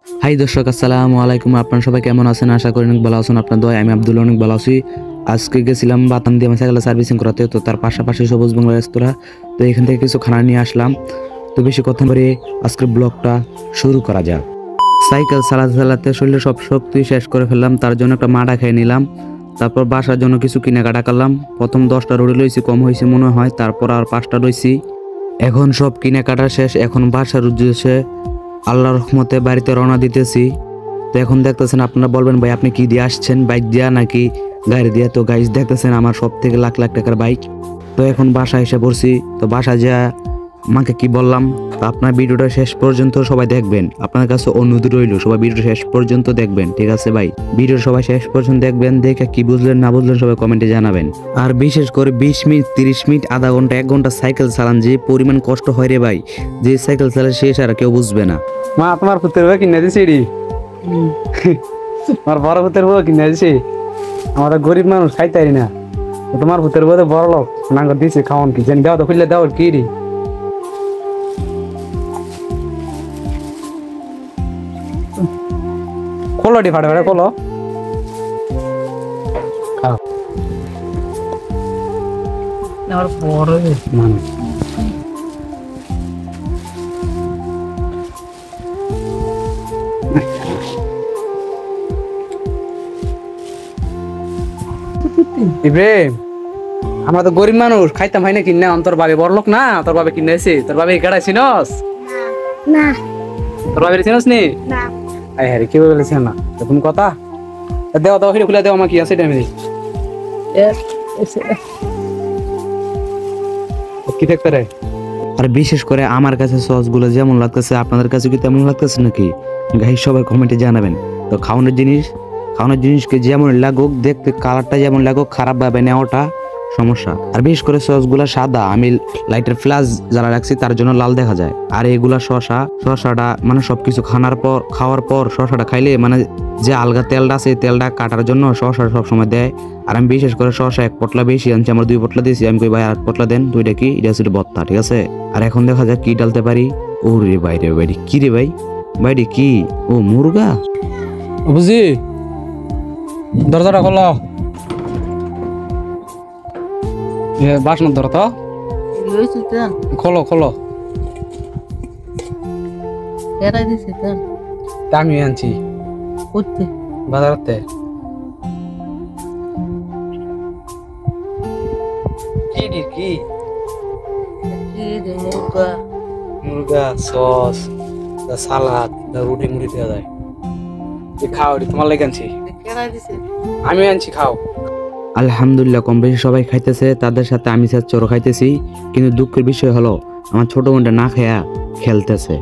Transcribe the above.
High দর্শক, আসসালামু আলাইকুম। আপনারা সবাই কেমন আছেন? আশা করি অনেক ভালো আছেন। আপনার দোয়ায় আমি আব্দুল অনেক ভালো আছি। আজকে গেছিলাম বাতান দিয়ে আমার সাইকেল সার্ভিসিং করাতে, তো তার পাশাপাশি সবুজ বাংলা রেস্তোরাঁ, তো এখান থেকে কিছু খানা নিয়ে আসলাম। তো বেশি কথা বলে আজকের ব্লগটা শুরু করা যাক। সাইকেল চালাতে চালাতে শরীরে সব শক্তি শেষ করে ফেললাম, তার জন্য একটা মাডা খেয়ে নিলাম। তারপর বাসার জন্য কিছু কেনাকাটা করলাম। প্রথম 10টা রুটি লইছি, কম হয়েছে মনে হয়, তারপর আর 5টা লইছি। এখন সব কেনাকাটা শেষ, এখন বাসার উদ্দেশ্যে আল্লাহর রহমতে বাড়িতে রওনা দিতেছি। তো এখন দেখতেছেন, আপনারা বলবেন ভাই আপনি কি দিয়ে আসছেন, বাইক দিয়া নাকি গাড়ি দিয়া? তো গাইজ দেখতেছেন আমার সব থেকে লাখ লাখ টাকার বাইক। তো এখন বাসায় এসে পড়ছি। তো বাসা যা আমাকে কি বললাম, তো আপনার ভিডিওটা শেষ পর্যন্ত সবাই দেখবেন। আপনার কাছে অনুরোধ রইল, সবাই ভিডিও শেষ পর্যন্ত দেখবেন, ঠিক আছে ভাই? ভিডিও সবাই শেষ পর্যন্ত দেখবেন, দেখে কি বুঝলেন না বুঝলেন সবাই কমেন্টে জানাবেন। আর বিশেষ করে 20 মিনিট 30 মিনিট আধা ঘন্টা 1 ঘন্টা সাইকেল চালান, যে পরিমাণ কষ্ট হয় রে ভাই, যে সাইকেল চালায় শেষ আর কেউ বুঝবে না। মা তোমার পুত্রের বউ কিনে দিছি রে। আমার বড় পুত্রের বউ কিনে দিছি। আমরা গরিব মানুষ খাইতারি না, তোমার পুত্রের বউ বড় লোক নাঙ্গর দিছে খাওয়ান কি জানি। দাও তো খুললে দাও কি রে। খোলো ডি ফাটে ফাটে খোলো, খাও। আমার বড় মানুষ ইব্রাহিম, আমরা তো গরিব মানুষ খাইতাম হয় না কিনে। তোর বাবে বড় লোক না, তোর বাবে কিনে এসে। তোর বাবে কেডা চিনস? না তোর বাবে চিনস নি? না আই হ্যাঁ কি বলেছে না তখন কথা। দেও দাও হিরে খুলে দেও, আমার কি আছে টাইমে কি দেখতে রে। আর বিশেষ করে আমার কাছে সসগুলো যেমন লাগতেছে, আপনাদের কাছে কি তেমন লাগতেছে নাকি? গাইস সবাই কমেন্টে জানাবেন। তো খাওয়ানোর জিনিসকে যেমন লাগুক, দেখতে কালারটা যেমন লাগুক, খারাপ ভাবে নেওয়াটা সমস্যা। আর বিশেষ করে সসগুলা সাদা, আমি লাইটের ফ্ল্যাশ যারা রাখছি তার জন্য লাল দেখা যায়। আর এগুলা শসাটা মানে সবকিছু খাওয়ার পর শসাটা খাইলে মানে যে আলগা তেলটা আছে, তেলটা কাটার জন্য শসা সবসময় দেয়। আর আমি বিশেষ করে শসা 1 পটলা বেশি আনছি, আমার 2 পটলা দিয়েছি। আমি কই ভাই 1 পটলা দেন, 2টা কি এটা ছিল ভর্তা, ঠিক আছে? আর এখন দেখা যাক কি ডালতে পারি। ও রে বাইরে বাইরে কি রে ভাই, বাইরে কি? ও মুরগা। বুঝি দরজাটা খোলো। বাসন ধর তো, খোলো খোলো। আমি আনছি বাজারতে। কি রে কি? মুরগা সস, সালাদ, রুটি মুড়ি দেওয়া যায়। খাও রে, তোমার লেগে আনছি। আমি আনছি, খাও। আলহামদুলিল্লাহ কম বেশি সবাই খাইতেছে, তাদের সাথে আমি চোরও খাইতেছি। কিন্তু দুঃখের বিষয় হলো আমার ছোট বোনটা না খেয়া খেলতেছে।